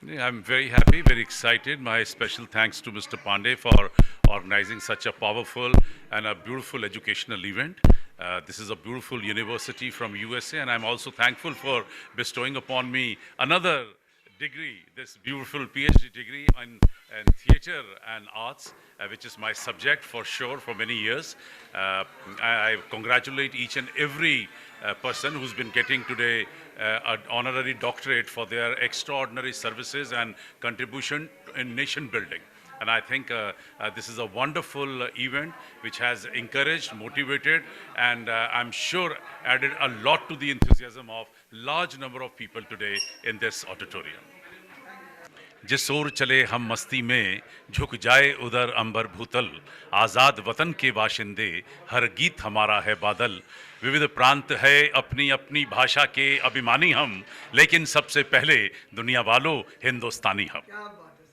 Yeah, I'm very happy, very excited. My special thanks to Mr. Pandey for organizing such a powerful and a beautiful educational event. This is a beautiful university from USA, and I'm also thankful for bestowing upon me another degree, this beautiful PhD degree in theater and arts, which is my subject for sure for many years. I congratulate each and every person who's been getting today an honorary doctorate for their extraordinary services and contribution in nation building. And I think this is a wonderful event which has encouraged, motivated, and I'm sure added a lot to the enthusiasm of large number of people today in this auditorium. जिस ओर चले हम मस्ती में झुक जाए उधर अंबर भूतल आज़ाद वतन के बाशिंदे हर गीत हमारा है बादल विविध प्रांत है अपनी अपनी भाषा के अभिमानी हम लेकिन सबसे पहले दुनिया वालों हिंदुस्तानी हम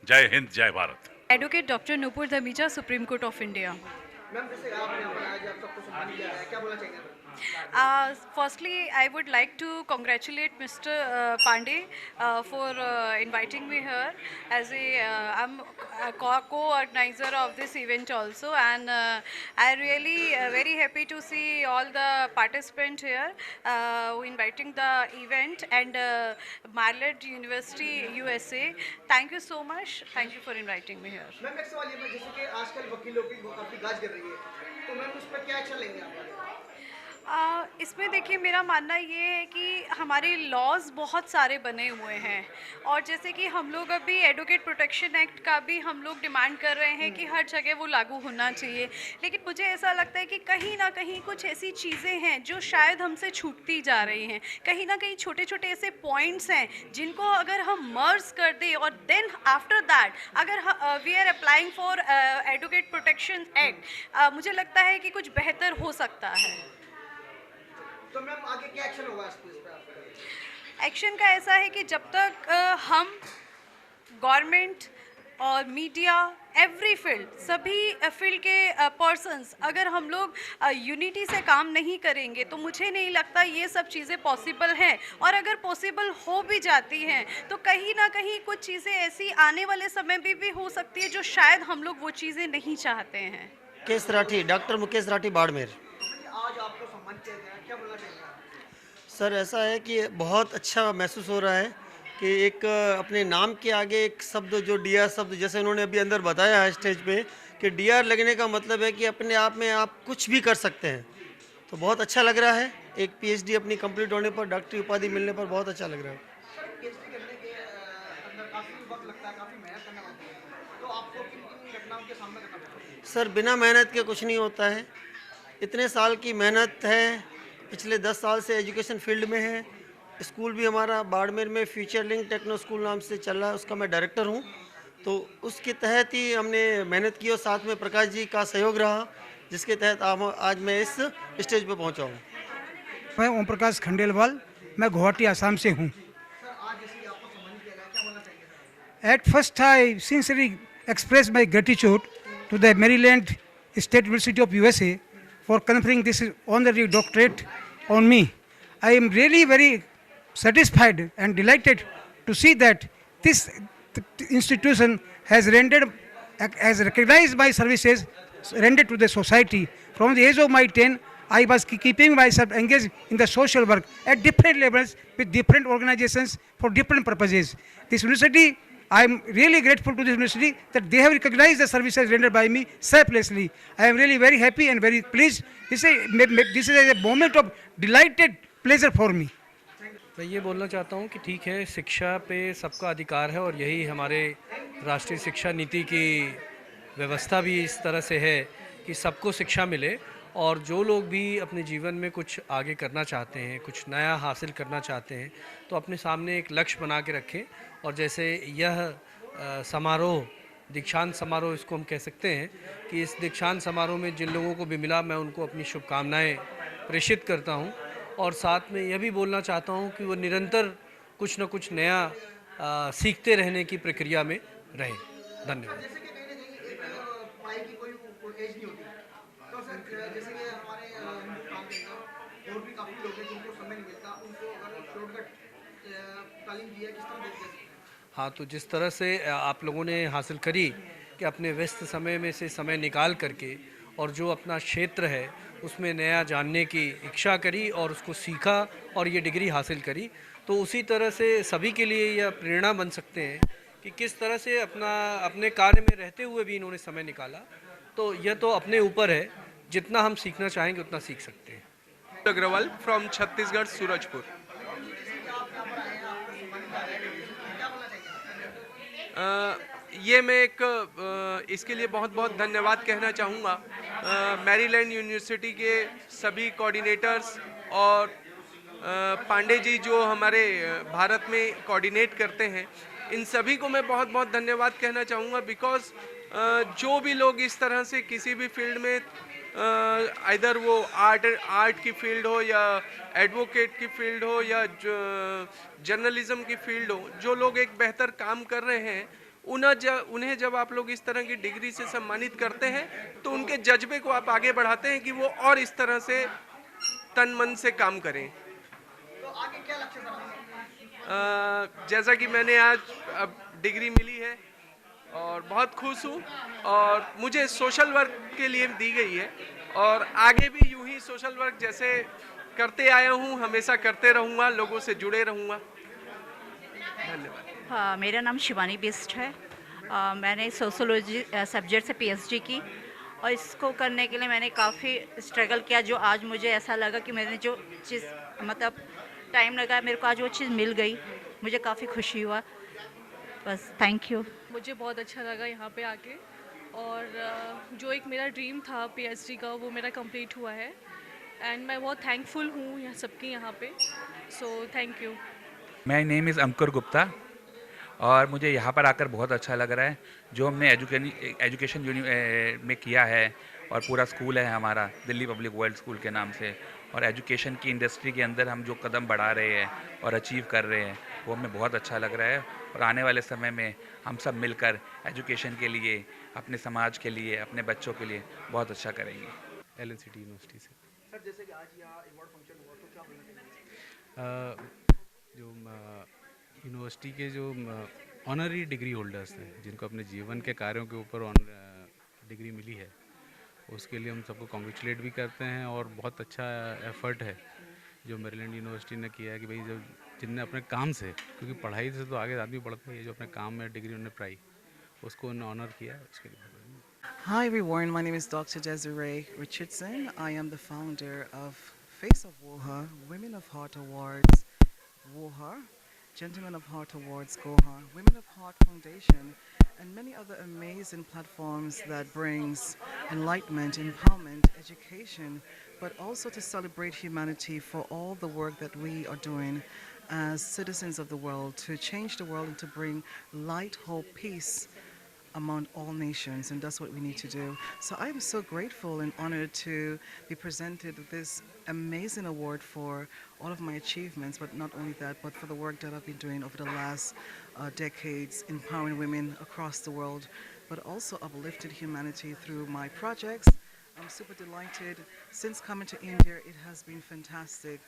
जय हिंद जय Bharat advocate doctor Nupur Dhamija, supreme court of India. Ma'am जैसे आपने हमारा आज आप सबको सम्मान किया है, क्या बोलना चाहेंगे आप? Firstly, I would like to congratulate Mr. Pandey for inviting me here as I'm a co-organizer of this event also, and I really very happy to see all the participants here who inviting the event and Maryland University USA. Thank you so much. Thank you for inviting me here. Ma'am एक सवाल ये मैं जैसे कि आजकल वकीलों की काफ़ी गाज कर रही है, तो मैम उस पर क्या एक्शन लेंगे आप? इसमें देखिए मेरा मानना ये है कि हमारे लॉज बहुत सारे बने हुए हैं और जैसे कि हम लोग अभी एडवोकेट प्रोटेक्शन एक्ट का भी हम लोग डिमांड कर रहे हैं कि हर जगह वो लागू होना चाहिए, लेकिन मुझे ऐसा लगता है कि कहीं ना कहीं कुछ ऐसी चीज़ें हैं जो शायद हमसे छूटती जा रही हैं, कहीं ना कहीं छोटे छोटे ऐसे पॉइंट्स हैं जिनको अगर हम मर्ज कर दें और देन आफ्टर दैट अगर we are applying for advocate protection act, मुझे लगता है कि कुछ बेहतर हो सकता है। तो मैम आगे क्या एक्शन होगा इस पे आपका? एक्शन का ऐसा है कि जब तक हम गवर्नमेंट और मीडिया एवरी फील्ड सभी फील्ड के पर्सन्स अगर हम लोग यूनिटी से काम नहीं करेंगे तो मुझे नहीं लगता ये सब चीज़ें पॉसिबल हैं, और अगर पॉसिबल हो भी जाती हैं तो कहीं ना कहीं कुछ चीज़ें ऐसी आने वाले समय में भी हो सकती है जो शायद हम लोग वो चीज़ें नहीं चाहते हैं। मुकेश राठी, डॉक्टर मुकेश राठी, बाड़मेर। आज आपको सम्मान किया गया है, क्या बोलना चाहेंगे आप? सर ऐसा है कि बहुत अच्छा महसूस हो रहा है कि एक अपने नाम के आगे एक शब्द जो डीआर शब्द, जैसे उन्होंने अभी अंदर बताया है स्टेज पे कि डीआर लगने का मतलब है कि अपने आप में आप कुछ भी कर सकते हैं, तो बहुत अच्छा लग रहा है। एक पीएचडी अपनी कंप्लीट होने पर, डॉक्टरी उपाधि मिलने पर बहुत अच्छा लग रहा है। सर पीएचडी करने के अंदर काफ़ी वक्त लगता है, काफ़ी मेहनत करना पड़ती है, तो आपको किन किन घटनाओं के सामना करना पड़ता है? सर बिना मेहनत के कुछ नहीं होता है। इतने साल की मेहनत है, पिछले 10 साल से एजुकेशन फील्ड में है। स्कूल भी हमारा बाड़मेर में फ्यूचर लिंक टेक्नो स्कूल नाम से चल रहा है, उसका मैं डायरेक्टर हूँ, तो उसके तहत ही हमने मेहनत की और साथ में प्रकाश जी का सहयोग रहा, जिसके तहत आज मैं इस स्टेज पर पहुँचा हूँ। मैं ओम प्रकाश खंडेलवाल, मैं गुवाहाटी आसाम से हूँ। सर आज जैसे आपको सम्मान किया गया, क्या बोलना चाहेंगे? At first, I sincerely express my gratitude to the Maryland State University of USA for conferring this honorary doctorate on me. I am really very satisfied and delighted to see that this institution has recognized my services rendered to the society. From the age of my 10, I was keeping myself engaged in the social work at different levels with different organizations for different purposes. This university, I am really grateful to this university that they have recognized the services rendered by me selflessly. I am really very happy and very pleased. This is a moment of delighted pleasure for me. मैं ये बोलना चाहता हूँ कि ठीक है, शिक्षा पे सबका अधिकार है और यही हमारे राष्ट्रीय शिक्षा नीति की व्यवस्था भी इस तरह से है कि सबको शिक्षा मिले, और जो लोग भी अपने जीवन में कुछ आगे करना चाहते हैं, कुछ नया हासिल करना चाहते हैं, तो अपने सामने एक लक्ष्य बना के रखें। और जैसे यह समारोह, दीक्षांत समारोह इसको हम कह सकते हैं, कि इस दीक्षांत समारोह में जिन लोगों को भी मिला मैं उनको अपनी शुभकामनाएं प्रेषित करता हूं, और साथ में यह भी बोलना चाहता हूं कि वो निरंतर कुछ न कुछ नया सीखते रहने की प्रक्रिया में रहें। धन्यवाद। जैसे कि कहीं ना कहीं एक पढ़ाई की कोई एज नहीं होती, तो सर जैसे कि हमारे हिंदुस्तान के अंदर और भी काफ़ी लोग हैं जिनको समय नहीं मिलता, उनको अगर शॉर्टकट तालीम दी है, किस तरह देखते हैं? हाँ, तो जिस तरह से आप लोगों ने हासिल करी कि अपने व्यस्त समय में से समय निकाल करके और जो अपना क्षेत्र है उसमें नया जानने की इच्छा करी और उसको सीखा और ये डिग्री हासिल करी, तो उसी तरह से सभी के लिए यह प्रेरणा बन सकते हैं कि किस तरह से अपने कार्य में रहते हुए भी इन्होंने समय निकाला। तो यह तो अपने ऊपर है, जितना हम सीखना चाहेंगे उतना सीख सकते हैं। अग्रवाल फ्रॉम छत्तीसगढ़ सूरजपुर। ये मैं इसके लिए बहुत बहुत धन्यवाद कहना चाहूँगा मैरीलैंड यूनिवर्सिटी के सभी कोऑर्डिनेटर्स और पांडे जी जो हमारे भारत में कोऑर्डिनेट करते हैं, इन सभी को मैं बहुत बहुत धन्यवाद कहना चाहूँगा। बिकॉज़ जो भी लोग इस तरह से किसी भी फील्ड में इधर वो आर्ट की फील्ड हो या एडवोकेट की फील्ड हो या जर्नलिज्म की फील्ड हो, जो लोग एक बेहतर काम कर रहे हैं, उन्हें जब आप लोग इस तरह की डिग्री से सम्मानित करते हैं तो उनके जज्बे को आप आगे बढ़ाते हैं कि वो और इस तरह से तन मन से काम करें। तो आगे क्या लक्ष्य है? जैसा कि मैंने आज अब डिग्री मिली है और बहुत खुश हूँ और मुझे सोशल वर्क के लिए दी गई है और आगे भी यूं ही सोशल वर्क जैसे करते आया हूँ हमेशा करते रहूँगा, लोगों से जुड़े रहूँगा। धन्यवाद। हाँ, मेरा नाम शिवानी बिस्ट है। मैंने सोशोलॉजी सब्जेक्ट से पीएचडी की और इसको करने के लिए मैंने काफ़ी स्ट्रगल किया। जो आज मुझे ऐसा लगा कि मैंने जो चीज़ मतलब टाइम लगा, मेरे को आज वो चीज़ मिल गई, मुझे काफ़ी खुशी हुआ। बस थैंक यू। मुझे बहुत अच्छा लगा यहाँ पे आके और जो एक मेरा ड्रीम था पीएचडी का वो मेरा कंप्लीट हुआ है एंड मैं बहुत थैंकफुल हूँ यहाँ सबकी यहाँ पे। So thank you. My name is Ankur Gupta और मुझे यहाँ पर आकर बहुत अच्छा लग रहा है। जो हमने एजुकेशन में किया है और पूरा स्कूल है हमारा दिल्ली पब्लिक वर्ल्ड स्कूल के नाम से, और एजुकेशन की इंडस्ट्री के अंदर हम जो कदम बढ़ा रहे हैं और अचीव कर रहे हैं वो हमें बहुत अच्छा लग रहा है। और आने वाले समय में हम सब मिलकर एजुकेशन के लिए, अपने समाज के लिए, अपने बच्चों के लिए बहुत अच्छा करेंगे। LNCT यूनिवर्सिटी से सर जैसे कि आज यहाँ अवार्ड फंक्शन हुआ तो क्या बोलना चाहिए? जो यूनिवर्सिटी के जो ऑनरी डिग्री होल्डर्स हैं जिनको अपने जीवन के कार्यों के ऊपर डिग्री मिली है, उसके लिए हम सबको कॉन्ग्रेचुलेट भी करते हैं और बहुत अच्छा एफर्ट है जो मैरीलैंड यूनिवर्सिटी ने किया है कि भाई जब जिनने अपने काम से, क्योंकि पढ़ाई से तो आगे आदमी बढ़ता है, जो अपने काम में डिग्री उन्होंने पाई उसको उन्होंने ऑनर किया, उसके लिए। Hi everyone, my name is Dr. Desiree Richardson. I am the founder of Face of Woha, Women of Heart Awards, Woha, Gentlemen of Heart Awards, Goha, Women of Heart Foundation, and many other amazing platforms that brings enlightenment, empowerment, education, but also to celebrate humanity for all the work that we are doing as citizens of the world to change the world and to bring light, hope, peace among all nations, and that's what we need to do. So I am so grateful and honored to be presented with this amazing award for all of my achievements, but not only that, but for the work that I've been doing over the last decades, empowering women across the world, but also uplifted humanity through my projects. I'm super delighted. Since coming to India, it has been fantastic.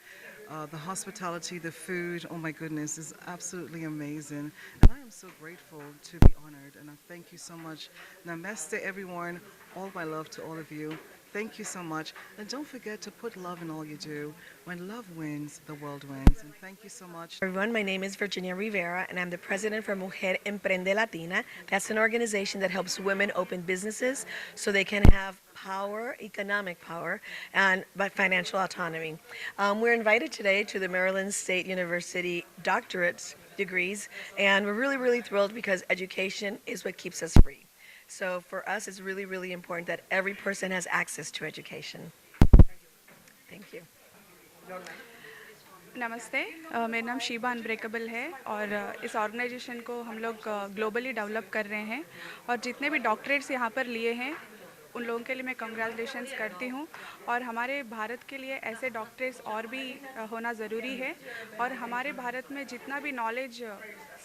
The hospitality, the food, oh my goodness, is absolutely amazing. And I am so grateful to be honored, and I thank you so much. Namaste, everyone. All my love to all of you. Thank you so much. And don't forget to put love in all you do. When love wins, the world wins. And thank you so much. Everyone, my name is Virginia Rivera, and I'm the president for Mujer Emprende Latina. That's an organization that helps women open businesses so they can have power, economic power, and by financial autonomy. We're invited today to the Maryland State University doctorate degrees, and we're really, really thrilled because education is what keeps us free. So for us, it's really, really important that every person has access to education. Thank you. नमस्ते, मेरा नाम Sheeba unbreakable है और इस organisation को हम लोग globally develop कर रहे हैं और जितने भी डॉक्टरेट्स यहाँ पर लिए हैं उन लोगों के लिए मैं कंग्रेचुलेशंस करती हूँ। और हमारे भारत के लिए ऐसे डॉक्टर्स और भी होना ज़रूरी है और हमारे भारत में जितना भी नॉलेज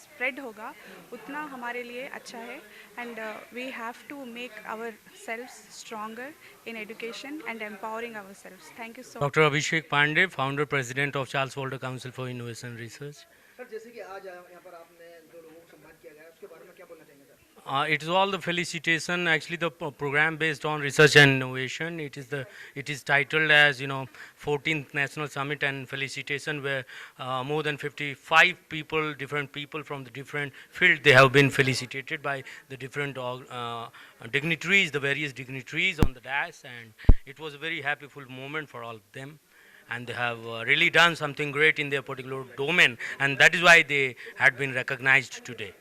स्प्रेड होगा उतना हमारे लिए अच्छा है। And we have to make ourselves stronger in education and empowering ourselves. Thank you so much. Doctor Abhishek Pandey, founder president of Charles Walter council for innovation research. Sir जैसे कि आज यहाँ पर आपने जो लोगों को सम्मानित उसके बारे में क्या बोलना चाहेंगे sir? It is all the felicitation. Actually, the program based on research and innovation. It is titled as 14th National Summit and Felicitation, where more than 55 people, different people from the different field, they have been felicitated by the different dignitaries, the various dignitaries on the dais, and it was a very happyful moment for all of them. And they have really done something great in their particular domain, and that is why they had been recognized today.